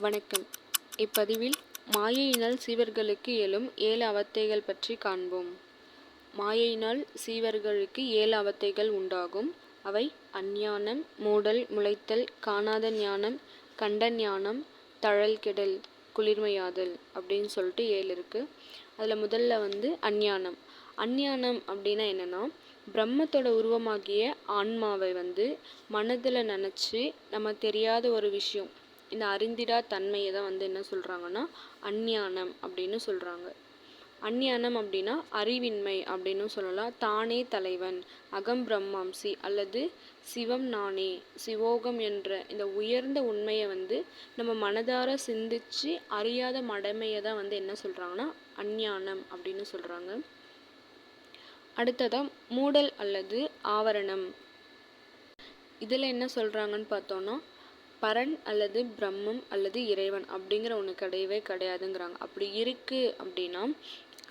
வணக்கம். இப்பதிவில் மாயையினால் சீவர்களுக்கு எழும் 7 அவத்தைகள் பற்றி காண்போம். மாயையினால் சீவர்களுக்கு 7 அவத்தைகள் உண்டாகும். அவை அஞ்ஞானம், மூடல், முளைத்தல், காணாத ஞானம், கண்ட ஞானம், தழல் கெடல், குளிர்மையாதல் அப்படின்னு சொல்லிட்டு 7 இருக்கு. அதில் முதல்ல அஞ்ஞானம். அஞ்ஞானம் அப்படின்னா என்னன்னா, பிரம்மத்தோட உருவமாகிய ஆன்மாவை மனதில் நினச்சி நம்ம தெரியாத ஒரு விஷயம், இந்த அறிந்திடா தன்மையை தான் என்ன சொல்கிறாங்கன்னா அஞ்ஞானம் அப்படின்னு சொல்கிறாங்க. அஞ்ஞானம் அப்படின்னா அறிவின்மை அப்படின்னு சொல்லலாம். தானே தலைவன், அகம் பிரம்மாம்சி அல்லது சிவம் நானே, சிவோகம் என்ற இந்த உயர்ந்த உண்மையை நம்ம மனதார சிந்திச்சு அறியாத மடமையை தான் என்ன சொல்கிறாங்கன்னா அஞ்ஞானம் அப்படின்னு சொல்கிறாங்க. அடுத்ததான் மூடல் அல்லது ஆவரணம். இதில் என்ன சொல்கிறாங்கன்னு பார்த்தோன்னா, பரன் அல்லது பிரம்மம் அல்லது இறைவன் அப்படிங்கிற ஒன்று கிடையவே கிடையாதுங்கிறாங்க. அப்படி இருக்குது அப்படின்னா,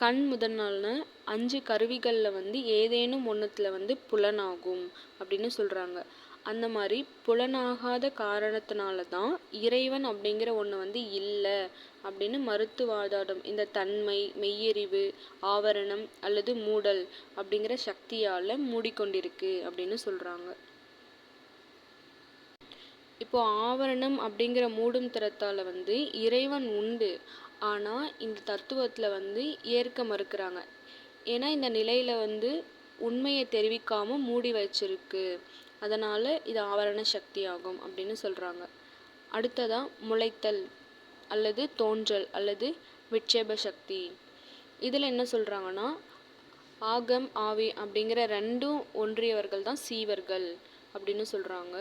கண் முதலான 5 கருவிகளில் ஏதேனும் ஒன்றுத்தில் புலனாகும் அப்படின்னு சொல்கிறாங்க. அந்த மாதிரி புலனாகாத காரணத்தினால தான் இறைவன் அப்படிங்கிற ஒன்று இல்லை அப்படின்னு மருத்துவாதாரம் இந்த தன்மை, மெய்யறிவு, ஆவரணம் அல்லது மூடல் அப்படிங்கிற சக்தியால் மூடிக்கொண்டிருக்கு அப்படின்னு சொல்கிறாங்க. இப்போ ஆவரணம் அப்படிங்கிற மூடும் திறத்தால் இறைவன் உண்டு, ஆனால் இந்த தத்துவத்தில் ஏற்க மறுக்கிறாங்க. ஏன்னா இந்த நிலையில் உண்மையை தெரிவிக்காமல் மூடி வச்சிருக்கு, அதனால் இது ஆவரண சக்தி ஆகும் அப்படின்னு சொல்கிறாங்க. அடுத்ததான் முளைத்தல் அல்லது தோன்றல் அல்லது விட்சேப சக்தி. இதில் என்ன சொல்கிறாங்கன்னா, ஆகம் ஆவி அப்படிங்கிற ரெண்டும் ஒன்றியவர்கள் தான் சீவர்கள் அப்படின்னு சொல்கிறாங்க.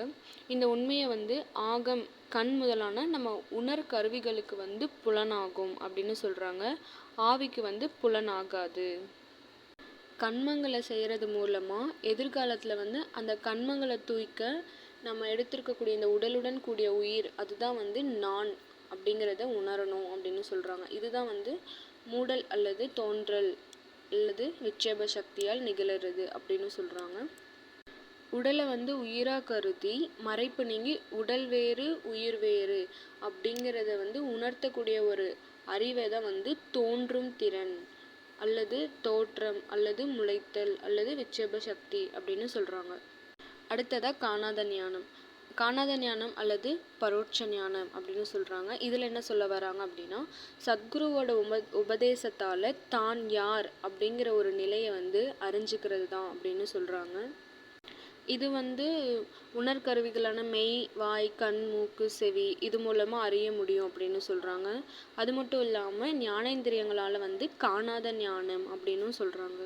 இந்த உண்மையை ஆகம் கண் முதலான நம்ம உணர் கருவிகளுக்கு புலனாகும் அப்படின்னு சொல்கிறாங்க. ஆவிக்கு புலனாகாது. கண்மங்களை செய்கிறது மூலமாக எதிர்காலத்தில் அந்த கண்மங்களை தூய்க்க நம்ம எடுத்திருக்கக்கூடிய இந்த உடலுடன் கூடிய உயிர், அதுதான் நான் அப்படிங்கிறத உணரணும் அப்படின்னு சொல்கிறாங்க. இதுதான் மூடல் அல்லது தோன்றல் அல்லது விட்சேப சக்தியால் நிகழறது அப்படின்னு சொல்கிறாங்க. உடலை உயிராக கருதி மறைப்பு நீங்கி உடல் வேறு உயிர் வேறு அப்படிங்கிறத உணர்த்தக்கூடிய ஒரு அறிவை தான் தோன்றும் திறன் அல்லது தோற்றம் அல்லது முளைத்தல் அல்லது விட்சேப சக்தி அப்படின்னு சொல்கிறாங்க. அடுத்ததாக காணாத ஞானம். காணாத ஞானம் அல்லது பரோட்ச ஞானம் அப்படின்னு சொல்கிறாங்க. இதில் என்ன சொல்ல வராங்க அப்படின்னா, சத்குருவோட உபதேசத்தால் தான் யார் அப்படிங்கிற ஒரு நிலையை அறிஞ்சிக்கிறது தான் அப்படின்னு சொல்கிறாங்க. இது உணர்கருவிகளான மெய், வாய், கண், மூக்கு, செவி இது மூலமாக அறிய முடியும் அப்படின்னு சொல்கிறாங்க. அது மட்டும் இல்லாமல் ஞானேந்திரியங்களால் காணாத ஞானம் அப்படின்னும் சொல்கிறாங்க.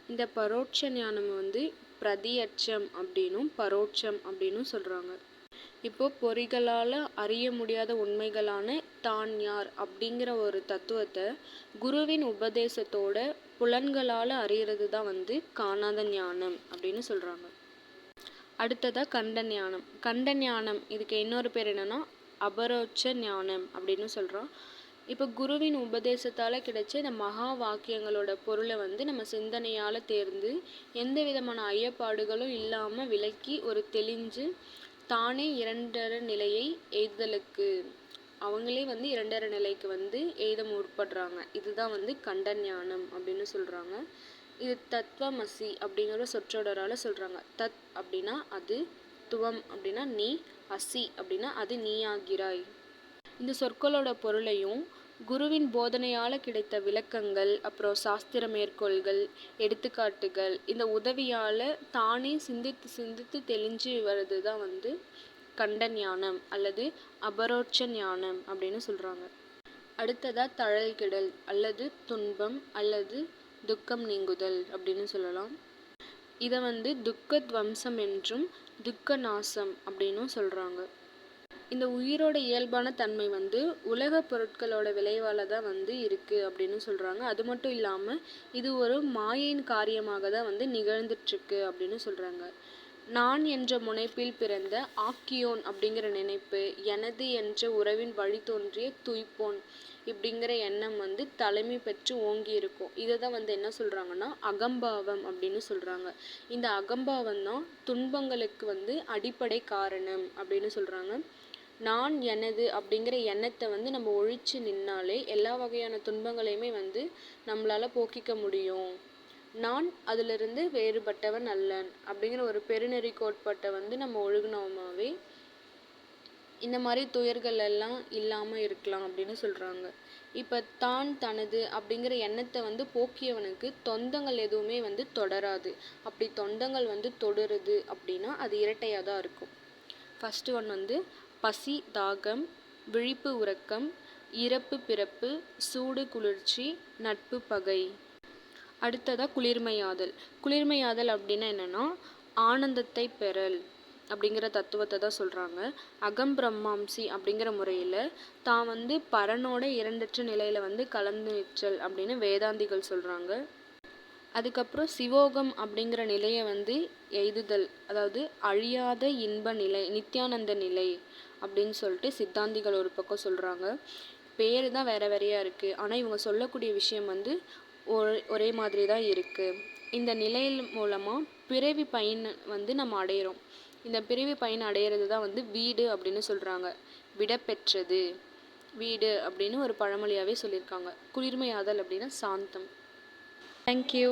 இந்த பரோட்ச ஞானம் பிரதியட்சம் அப்படின்னும் பரோட்சம் அப்படின்னும் சொல்கிறாங்க. இப்போது பொறிகளால் அறிய முடியாத உண்மைகளான தான் யார் அப்படிங்கிற ஒரு தத்துவத்தை குருவின் உபதேசத்தோட புலன்களால் அறியறது தான் காணாத ஞானம் அப்படின்னு சொல்கிறாங்க. அடுத்ததாக கண்ட ஞானம். கண்ட ஞானம் இதுக்கு இன்னொரு பேர் என்னென்னா அபரோட்ச ஞானம் அப்படின்னு சொல்கிறோம். இப்போ குருவின் உபதேசத்தால் கிடைச்ச இந்த மகா வாக்கியங்களோட பொருளை நம்ம சிந்தனையால் தேர்ந்து எந்த விதமான ஐயப்பாடுகளும் இல்லாமல் விளக்கி ஒரு தெளிஞ்சு தானே இரண்டர நிலையை எய்தலுக்கு அவங்களே இரண்டர நிலைக்கு எய்த முற்படுறாங்க. இதுதான் கண்ட ஞானம் அப்படின்னு சொல்கிறாங்க. இது தத்வமசி அப்படிங்கிற சொற்றொடரால் சொல்கிறாங்க. தத் அப்படின்னா அது, துவம் அப்படின்னா நீ, அசி அப்படின்னா அது நீயாகிறாய். இந்த சொற்களோட பொருளையும் குருவின் போதனையால் கிடைத்த விளக்கங்கள், அப்புறம் சாஸ்திர மேற்கோள்கள், எடுத்துக்காட்டுகள் இந்த உதவியால் தானே சிந்தித்து சிந்தித்து தெளிஞ்சு வர்றது தான் கண்ட ஞானம் அல்லது அபரோட்ச ஞானம் அப்படின்னு சொல்கிறாங்க. அடுத்ததாக தழல் கெடல் அல்லது துன்பம் அல்லது துக்கம் நீங்குதல் அப்படின்னு சொல்லலாம். இதை துக்கத்வம்சம் என்றும் துக்க நாசம் அப்படின்னும் சொல்கிறாங்க. இந்த உயிரோட இயல்பான தன்மை உலக பொருட்களோட விளைவால் தான் இருக்குது அப்படின்னு சொல்கிறாங்க. அது மட்டும் இல்லாமல் இது ஒரு மாயையின் காரியமாக தான் நிகழ்ந்துட்டுருக்கு அப்படின்னு சொல்கிறாங்க. நான் என்ற முனைப்பில் பிறந்த ஆக்கியோன் அப்படிங்கிற நினைப்பு, எனது என்ற உறவின் வழி தோன்றிய துய்ப்போன் இப்படிங்கிற எண்ணம் தலைமை பெற்று ஓங்கி இருக்கும். இதை தான் என்ன சொல்கிறாங்கன்னா அகம்பாவம் அப்படின்னு சொல்கிறாங்க. இந்த அகம்பாவம் தான் துன்பங்களுக்கு அடிப்படை காரணம் அப்படின்னு சொல்கிறாங்க. நான் எனது அப்படிங்கிற எண்ணத்தை வந்து நம்ம ஒழிச்சு நின்னாலே எல்லா வகையான துன்பங்களையுமே வந்து நம்மளால் போக்கிக்க முடியும். நான் அதிலிருந்து வேறுபட்டவன் அல்லன் அப்படிங்கிற ஒரு பெருநெறி கோட்பாட்டை வந்து நம்ம ஒழுகுனோமாவே இந்த மாதிரி துயர்கள் எல்லாம் இல்லாமல் இருக்கலாம் அப்படின்னு சொல்கிறாங்க. இப்போ தான் தனது அப்படிங்கிற எண்ணத்தை வந்து போக்கியவனுக்கு தொந்தங்கள் எதுவுமே வந்து தொடராது. அப்படி தொந்தங்கள் வந்து தொடருது அப்படின்னா அது இரட்டையாக தான் இருக்கும். ஃபஸ்ட்டு ஒன் வந்து பசி தாகம், விழிப்பு உறக்கம், இறப்பு பிறப்பு, சூடு குளிர்ச்சி, நட்பு பகை. அடுத்ததாக குளிர்மையாதல். குளிர்மையாதல் அப்படின்னா என்னென்னா ஆனந்தத்தை பெறல் அப்படிங்கிற தத்துவத்தை தான் சொல்கிறாங்க. அகம் பிரம்மாம்சி அப்படிங்கிற முறையில் தான் வந்து பரனோட இரண்டற்ற நிலையில் வந்து கலந்து நிற்றல் அப்படின்னு வேதாந்திகள் சொல்கிறாங்க. அதுக்கப்புறம் சிவோகம் அப்படிங்கிற நிலையை வந்து எய்துதல், அதாவது அழியாத இன்ப நிலை, நித்யானந்த நிலை அப்படின்னு சொல்லிட்டு சித்தாந்திகள் ஒரு பக்கம் சொல்கிறாங்க. பேர் தான் வேற வேறையாக இருக்குது, ஆனால் இவங்க சொல்லக்கூடிய விஷயம் வந்து ஒரே மாதிரி தான் இருக்குது. இந்த நிலையில் மூலமாக பிறவி பயன் வந்து நம்ம அடையிறோம். இந்த பிறவி பயன் அடையிறது தான் வந்து வீடு அப்படின்னு சொல்கிறாங்க. விட பெற்றது வீடு அப்படின்னு ஒரு பழமொழியாகவே சொல்லியிருக்காங்க. குளிர்மையாதல் அப்படின்னா சாந்தம். தேங்க்யூ.